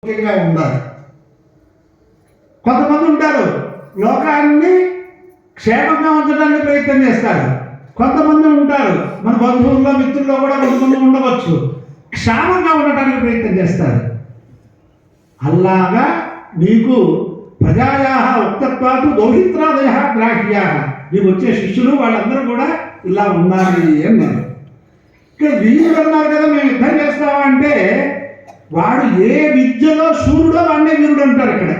ముఖ్యంగా ఉండాలి. కొంతమంది ఉంటారు లోకాన్ని క్షేమంగా ఉంచడానికి ప్రయత్నం చేస్తారు. కొంతమంది ఉంటారు మన బంధువుల్లో మిత్రుల్లో కూడా కొంతమంది ఉండవచ్చు క్షేమంగా ఉండటానికి ప్రయత్నం చేస్తారు. అల్లాగా నీకు ప్రజాయా ఉక్తత్వాలు దౌహిత్రాదయ గ్రాహ్యా, నీకు వచ్చే శిష్యులు వాళ్ళందరూ కూడా ఇలా ఉండాలి అన్నారు. ఇక్కడ వీరుడు అన్నారు కదా, మేము యుద్ధం చేస్తామా అంటే వాడు ఏ విద్యలో సూర్యుడో వాడినే వీరుడు అంటారు. ఇక్కడ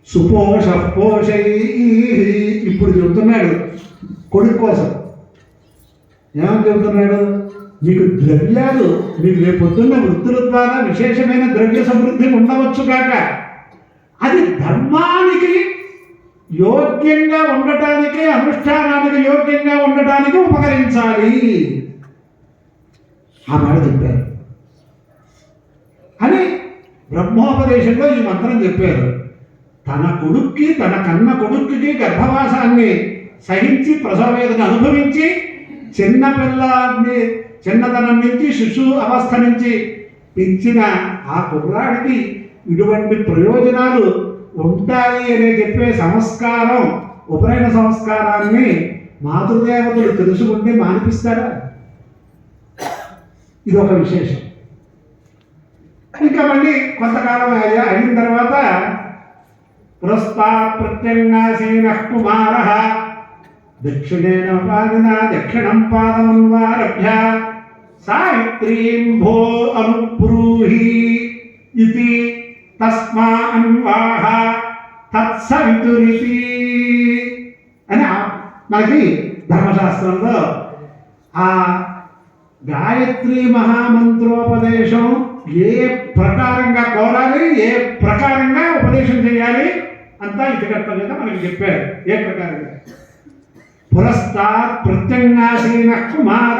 సుపోష పోషై ఇప్పుడు చెబుతున్నాడు కొడుకు కోసం. ఏమని చెబుతున్నాడు? మీకు ద్రవ్యాలు, మీకు రేపొద్దున్న వృత్తుల ద్వారా విశేషమైన ద్రవ్య సమృద్ధి ఉండవచ్చు కాక అది ధర్మానికి యోగ్యంగా ఉండటానికి, అనుష్ఠానానికి యోగ్యంగా ఉండటానికి ఉపకరించాలి ఆ మాట చెప్పారు అని బ్రహ్మోపదేశంలో ఈ మంత్రం చెప్పారు. తన కొడుక్కి, తన కన్న కొడుక్కి గర్భవాసాన్ని సహించి ప్రసవవేదన అనుభవించి చిన్నతనం నుంచి శిశు అవస్థ నుంచి పెంచిన ఆ కుర్రాడికి ఇటువంటి ప్రయోజనాలు ఉంటాయి అనే చెప్పే సంస్కారం, ఉపనయన సంస్కారాన్ని మాతృదేవతలు తెలుసుకుంటే మానిపిస్తారా? ఇది ఒక విశేషం. ఇంకా మళ్ళీ కొంతకాలం అయిన తర్వాత పురస్తా ప్రత్యంగాసీన కుమార దక్షిణేన పాదినా దక్షిణం పాదమన్వారభ్య సావిత్రీం భో అనుబ్రూహి ఇతి తస్మా అన్వాహ తత్సవితురితి అని మనకి ధర్మశాస్త్రంలో ఆ గాయత్రి మహామంత్రోపదేశం ఏ ప్రకారంగా కోరాలి, ఏ ప్రకారంగా ఉపదేశం చేయాలి అంతా ఇతికర్త మీద మనకి చెప్పారు. ఏ ప్రకారంగా పురస్తాత్ ప్రత్యంగాసీన కుమార,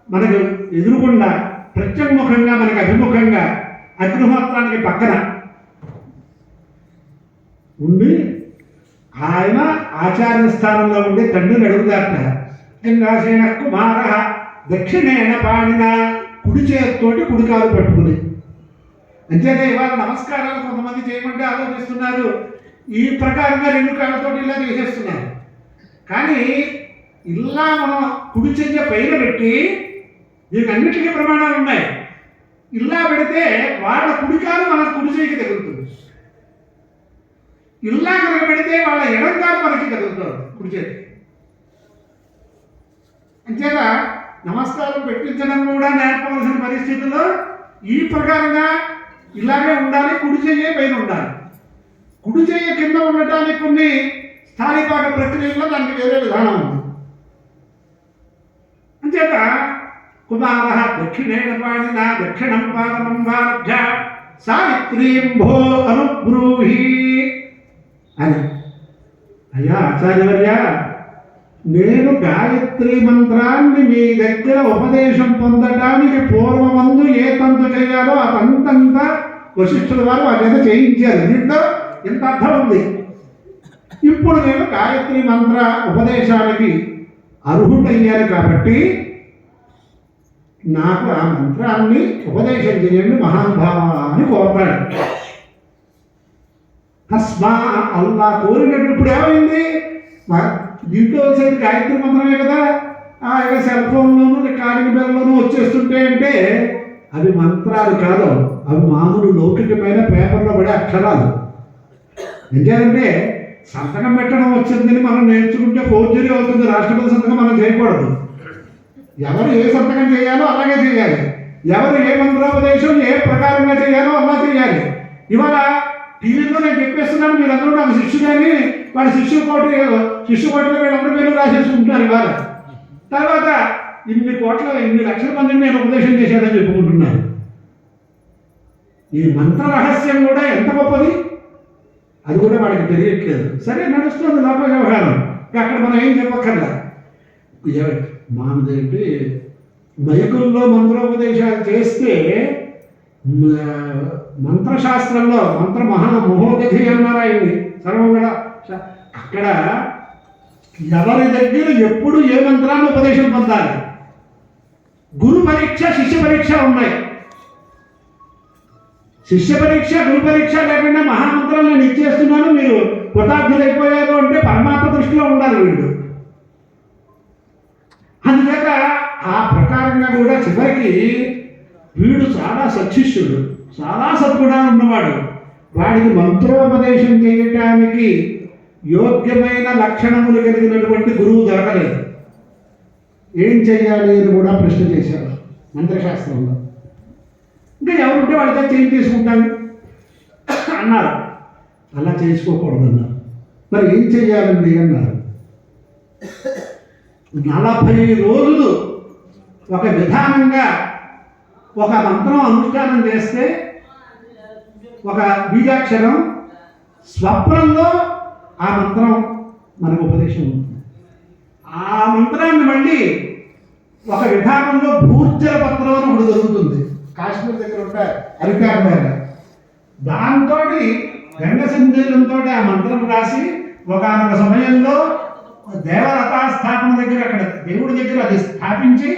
మనకు ఎదురుకుండా ప్రత్యంగుఖంగా మనకు అభిముఖంగా అగ్నిహోత్రానికి పక్కన ఉండి ఆయన ఆచార్య స్థానంలో ఉండి తండ్రిని అడుగుతారట. ప్రత్యంగాసీన కుమార దక్షిణేన పాడిన, కుడి చేతితోటి కుడికాలు పట్టుకుని. అంతేగా ఇవాళ నమస్కారాలు కొంతమంది చేయమంటే ఆలోచిస్తున్నారు, ఈ ప్రకారంగా రెండు కాళ్ళతోటి ఇలా చేసేస్తున్నారు. కానీ ఇలా మనం కుడి చెయ్య పైన పెట్టి, దీనికి అన్నిటికీ ప్రమాణాలు ఉన్నాయి, ఇలా పెడితే వాళ్ళ కుడికాలు మన కుడి చెయ్యికి తగులుతుంది, ఇలా కనుక పెడితే వాళ్ళ ఎడంకాలు మనకి తగులుతుంది కుడి చేతి. అంతేత నమస్కారం పెట్టించడం కూడా నేర్పవలసిన పరిస్థితుల్లో ఈ ప్రకారంగా ఇలాగే ఉండాలి. కుడి చెయ్యే పైన ఉండాలి. కుడి చెయ్య కింద ఉండటానికి కొన్ని స్థానిపాక ప్రక్రియల్లో దానికి వేరే విధానం ఉంది. అంచేత కుమార దక్షిణేన పాడిన దక్షిణం పాదమంబాభ్య సావిత్రీం భో అనుబ్రూహి అని. అయ్యా ఆచార్యవర్య, నేను గాయత్రి మంత్రాన్ని మీ దగ్గర ఉపదేశం పొందడానికి పూర్వమందు ఏ తంతు చేయాలో ఆ తంతంతా వశిష్ఠుల వారు ఆ చేత చేయించారు. దీంట్లో ఇంత అర్థం ఉంది. ఇప్పుడు నేను గాయత్రి మంత్ర ఉపదేశానికి అర్హుడయ్యాను కాబట్టి నాకు ఆ మంత్రాన్ని ఉపదేశం చేయండి మహానుభావ అని కోరతాడు. తస్మా అల్లా కోరినట్టు ఇప్పుడు ఏమైంది? దీంట్లో వచ్చేది గాయత్రి మంత్రమే కదా, ఇక సెల్ ఫోన్లోనూ కాలింగ్ బెల్లోనూ వచ్చేస్తుంటే అంటే అవి మంత్రాలు కాదు, అవి మామూలు లౌకికమైన పేపర్లో పడే అక్షరాలు. ఎందుకంటే సంతకం పెట్టడం వచ్చిందని మనం నేర్చుకుంటే ఫోర్జరీ అవుతుంది. రాష్ట్రపతి సంతకం మనం చేయకూడదు. ఎవరు ఏ సంతకం చేయాలో అలాగే చేయాలి. ఎవరు ఏ మంత్రోపదేశం ఏ ప్రకారంగా చేయాలో అలా చేయాలి. ఇవాళ టీవీలో నేను చెప్పేస్తున్నాను, మీరందరూ నాకు శిష్యులని వాడి శిష్యు కోటిలో వీళ్ళందరూ పేరు రాసేసుకుంటున్నారు. ఇవాళ తర్వాత ఇన్ని లక్షల మందిని నేను ఉపదేశం చేశానని చెప్పుకుంటున్నాను. ఈ మంత్ర రహస్యం కూడా ఎంత గొప్పది, అది కూడా వాడికి తెలియట్లేదు. సరే నడుస్తుంది లోక వ్యవహారం, అక్కడ మనం ఏం చెప్పక్కర్లా. మానదేంటి మైకుల్లో మంత్రోపదేశాలు చేస్తే మంత్రశాస్త్రంలో మంత్ర మహోదధి అన్నారు ఆయన్ని సర్వం కూడా. అక్కడ ఎవరి దగ్గర ఎప్పుడు ఏ మంత్రాన్ని ఉపదేశం పొందాలి, గురు పరీక్ష శిష్య పరీక్ష ఉన్నాయి. శిష్య పరీక్ష గురు పరీక్ష లేకుండా మహామంత్రాలు నేను ఇచ్చేస్తున్నాను, మీరు కృతార్థులైపోయారు అంటే పరమాత్మ దృష్టిలో ఉండాలి వీళ్ళు. అందుచేత ఆ ప్రకారంగా కూడా చివరికి వీడు చాలా సత్శిష్యుడు, చాలా సద్గుణాలు ఉన్నవాడు. వాడికి మంత్రోపదేశం చేయటానికి యోగ్యమైన లక్షణములు కలిగినటువంటి గురువు దొరకలేదు. ఏం చెయ్యాలి అని కూడా ప్రశ్న చేశారు మంత్రశాస్త్రంలో. ఇంకా ఎవరుంటే వాళ్ళతో చేంజ్ చేసుకుంటాను అన్నారు. అలా చేసుకోకూడదు అన్నారు. మరి ఏం చెయ్యాలండి అన్నారు. 40 రోజులు ఒక విధానంగా ఒక మంత్రం అనుష్ఠానం చేస్తే ఒక బీజాక్షరం స్వప్నంలో ఆ మంత్రం మనకు ఉపదేశం ఉంటుంది. ఆ మంత్రాన్ని మళ్ళీ ఒక విధానంలో భూర్జల పత్రం అని ఒకటి దొరుకుతుంది, కాశ్మీర్ దగ్గర ఉంటాయి అరికారు మీద. దాంతో గంగ సింధూరంతో ఆ మంత్రం రాసి ఒకనొక సమయంలో దేవరథా స్థాపన దగ్గర అక్కడ దేవుడి దగ్గర అది స్థాపించి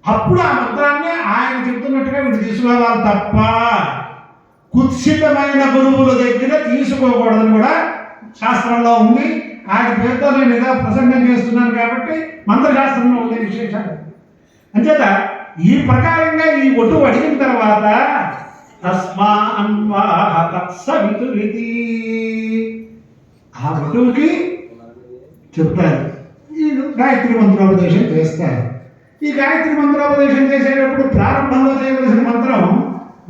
అప్పుడు ఆ మంత్రాన్ని ఆయన చెప్తున్నట్టుగా వీడు తీసుకోవాలి తప్ప కుత్సితమైన గురువుల దగ్గర తీసుకోకూడదని కూడా శాస్త్రంలో ఉంది. ఆయన పేరుతో నేను ఏదో ప్రసంగం చేస్తున్నాను కాబట్టి మంత్రశాస్త్రంలో ఉండే విశేషాలు. అంచేత ఈ ప్రకారంగా ఈ ఒట్టు అడిగిన తర్వాత తస్మా అన్వాహ తత్సవితురితి ఆ ఒట్టుకి చెప్తారు. ఈ గాయత్రి మంత్రోపదేశం చేస్తారు. ఈ గాయత్రి మంత్రోపదేశం చేసేటప్పుడు ప్రారంభంలో చేయవలసిన మంత్రం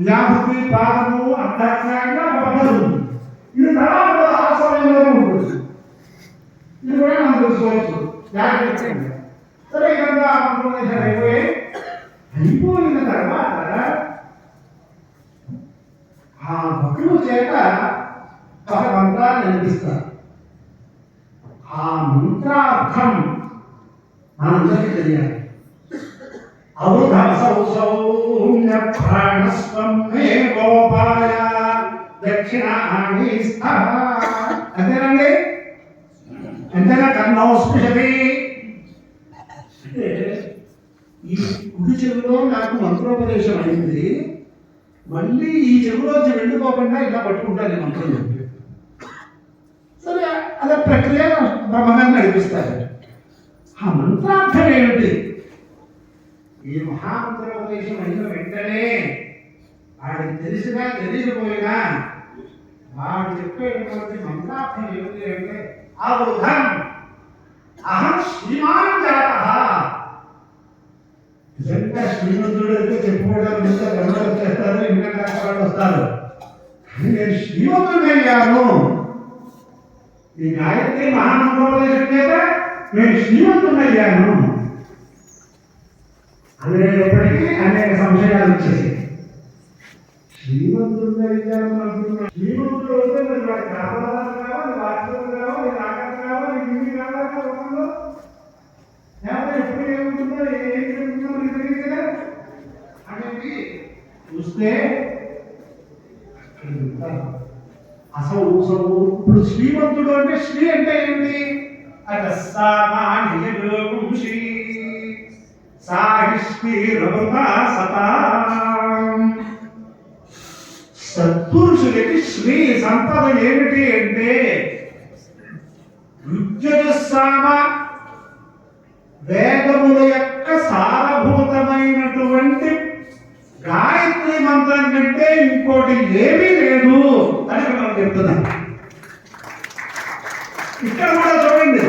వ్యాపృతి పాదము అర్థాత్మకంగా ఒక పద్ధతి ఉంది. ఇది తర్వాత ఆ సమయంలో ఉంటుంది. ఇది కూడా మనం తెలుసుకోవచ్చు. సరే ఇదంతా మంత్రోపదేశాలు అయిపోయిన తర్వాత ఆ భక్తుల చేత ఒక మంత్రాన్ని అనిపిస్తారు. ఆ మంత్రార్థం మనందరికీ తెలియాలి. అంతేనండి. ఎంతైనా కన్నోస్పృశతి. ఈ కుడి చెవిలో నాకు మంత్రోపదేశం అయింది, మళ్ళీ ఈ చెవిలోంచి వెళ్ళిపోకుండా ఇలా పట్టుకుంటాను ఈ మంత్రం చెప్పి. సరే అదే ప్రక్రియ బ్రహ్మగారిని నడిపిస్తారు. ఆ మంత్రార్థం ఏమిటి? ఈ మహామంత్రోపదేశం అయిన వెంటనే వాడికి తెలిసినా తెలియకపోయినా వాడు చెప్పేటువంటి మంత్రార్థం ఏమిటి అంటే అవృధం అహం శ్రీమాన్ జాతః. నిజంగా శ్రీమంతుడు అయితే చెప్పుకోవడానికి గమనం చేస్తారు, ఇంకా వాళ్ళు వస్తారు. నేను శ్రీమంతుడయ్యాను ఈ గాయత్రి మహామంత్రోపదేశం చేత, నేను శ్రీమంతుడయ్యాను అనేటప్పటికీ అనేక సంశయాలు వచ్చేసి శ్రీమంతుడయ్యాను అంటున్నాను. శ్రీమంతుడు అయితే మరి వాడికి కావాలి కావాలి, వాక్యం కావాలి, రాగం కావాలి, ఇన్ని కావాలి రూపంలో లేకపోతే ఎప్పుడు ఏముంటుందో ఏం జరుగుతుందో మీకు తెలియదు కదా అనేది చూస్తే అసలు ఇప్పుడు శ్రీమంతుడు అంటే శ్రీ అంటే ఏంటి? అట సామాన్యీ సత్పురుషులకి శ్రీ సంపద ఏమిటి అంటే ఋగ్యజుస్సామ వేదముల యొక్క సారభూతమైనటువంటి గాయత్రి మంత్రం కంటే ఇంకోటి ఏమీ లేదు అని మనం చెప్తున్నాం. ఇక్కడ కూడా చూడండి,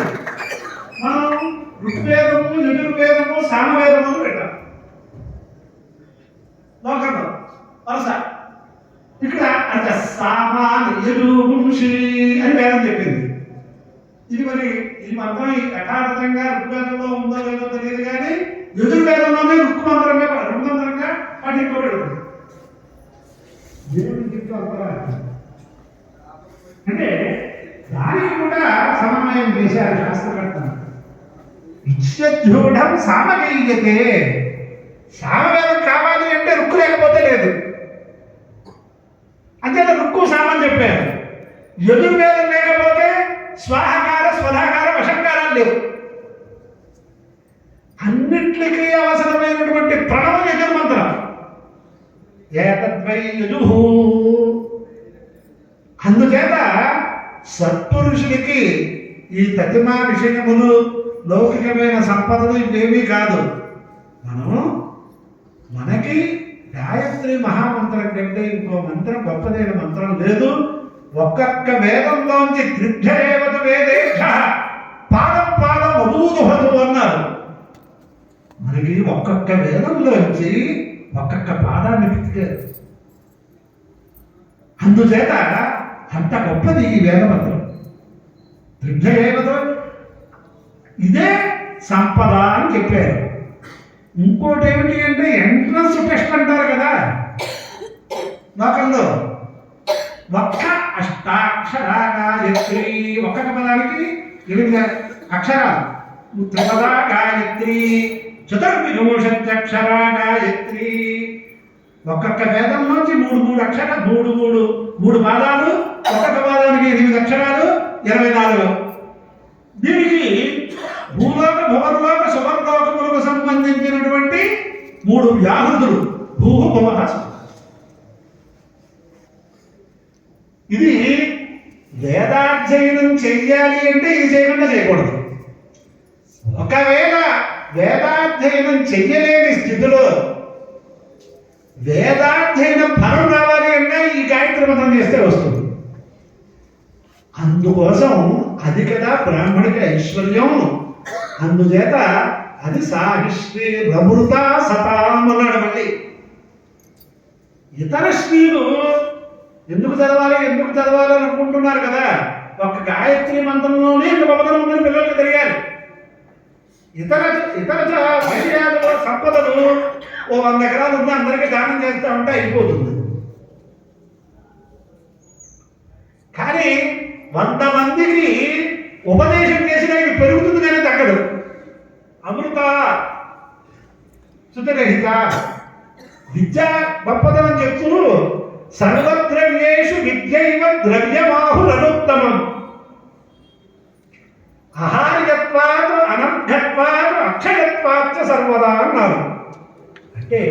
మనం ఋగ్వేదము, యజుర్వేదము, సామవేదము పెట్టాం లోకంలో వరుస. ఇక్కడ అంటే సామాన్యుషి అని వేదం చెప్పింది. ఇది మరి ఈ మంత్రం యథార్థంగా ఋగ్వేదంలో ఉందో లేదో తెలియదు, కానీ యజుర్వేదంలోనే ఋగ్మంత్రంగా పఠింపబడుతుంది. అంటే దానికి కూడా సమన్వయం చేశారు శాస్త్రకర్తలు. ఇచ్చూఢం సామగీయతే. సామవేదం కావాలి అంటే రుక్కు లేకపోతే లేదు. అంతేత రుక్కు సామని చెప్పారు. యజుర్వేదం లేకపోతే స్వాహకార, స్వధాకార, వశంకారాలు లేవు. అన్నిటికీ అవసరమైనటువంటి ప్రణవం యజుర్మంత్రం. ఏతద్వై యజుః. అందుచేత సత్పురుషులకి ఈ ప్రతిమా విషయములు లౌకికమైన సంపదలు ఇవేమీ కాదు. మనకి గాయత్రి మహామంత్రం కంటే ఇంకో మంత్రం గొప్పదైన మంత్రం లేదు. ఒక్కొక్క వేదంలోంచి త్రిభ్యేవత వేదేభ్య పాదం పాదం అభూదుహతు అన్నారు. మనకి ఒక్కొక్క వేదంలోంచి ఒక్కొక్క పాదాన్ని పితికారు. అందుచేత అంత గొప్పది ఈ వేదమంత్రం. త్రిభ్యేవత ఇదే సంపద అని చెప్పారు. ఇంకోటి ఏమిటి అంటే ఎంట్రన్స్ టెస్ట్ అంటారు కదా లోకంలో. ఒక్క అష్టాక్షరా గాయత్రి, ఒక్కొక్క పదానికి 8 అక్షరాలు. త్రిపదా గాయత్రి, చతుర్వింశత్యక్షరా గాయత్రి. ఒక్కొక్క వేదంలోంచి 3 అక్షరాలు, 3 పాదాలు. ఒక్కొక్క పాదానికి 8 అక్షరాలు, 24. దీనికి భూలోక భువర్లోక సువర్లోకములకు సంబంధించినటువంటి 3 వ్యాహృతులు. భూ భువ. ఇది వేదాధ్యయనం చెయ్యాలి అంటే ఇది చేయకుండా చేయకూడదు. ఒకవేళ వేదాధ్యయనం చెయ్యలేని స్థితిలో వేదాధ్యయన ఫలం రావాలి అంటే ఈ గాయత్రి మంత్రం చేస్తే వస్తుంది. అందుకోసం అది కదా బ్రాహ్మణికి ఐశ్వర్యం. అందుచేత అది సాహిశ్రీ రమృత సతాం అన్నాడు. మళ్ళీ ఇతర శ్రీలు ఎందుకు చదవాలి అని అనుకుంటున్నారు కదా. ఒక గాయత్రి మంత్రంలోనే ఇంత గొప్పతనం ఉందని పిల్లలకు తెలియాలి. ఇతర వైద్యాలు సంపదలు 100 ఎకరాలు ఉంది అందరికీ దానం చేస్తూ ఉంటే అయిపోతుంది. కానీ 100 మందికి ఉపదేశం చేసినా ఇది పెరుగుతుంది కానీ తగ్గదు. అమృత శుద్ధరహిత విద్య గొప్పదనం చెప్తూ సర్వద్రవ్యేషు విద్యైవ ద్రవ్యమాహురనుత్తమం అహార్యత్వాత్ అనర్ఘత్వాత్ అక్షయత్వాత్ సర్వదా అన్నారు. అంటే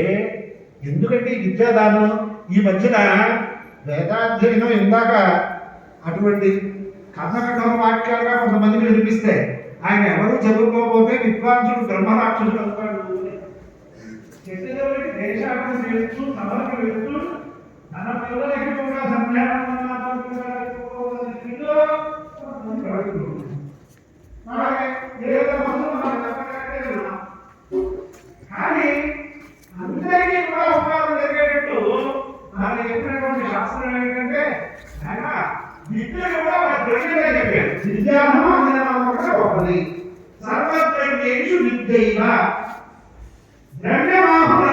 ఎందుకంటే ఈ విద్యాదానం ఈ మధ్యన వేదాధ్యయనం ఇందాక అటువంటి కథకఠోర వాక్యాలుగా కొంతమందికి వినిపిస్తే ఆయన ఎవరు చదువుకోకపోతే విద్వాంసుడు బ్రహ్మరాక్షసుడు అవుతాడు. దేశాలను చేస్తూ సభలకు వెళ్తూ తన పిల్లలకి కూడా కానీ అందరికీ కూడా ఉపకారం జరిగేటట్టు నాకు చెప్పినటువంటి శాస్త్రం ఏంటంటే ఆయన విద్యను కూడా ఒక ద్రవ్యంగా చెప్పారు. విద్యానం కూడా ఒకటి. సర్వద్రవ్యేషు విద్యైవ ద్రవ్యమాహుర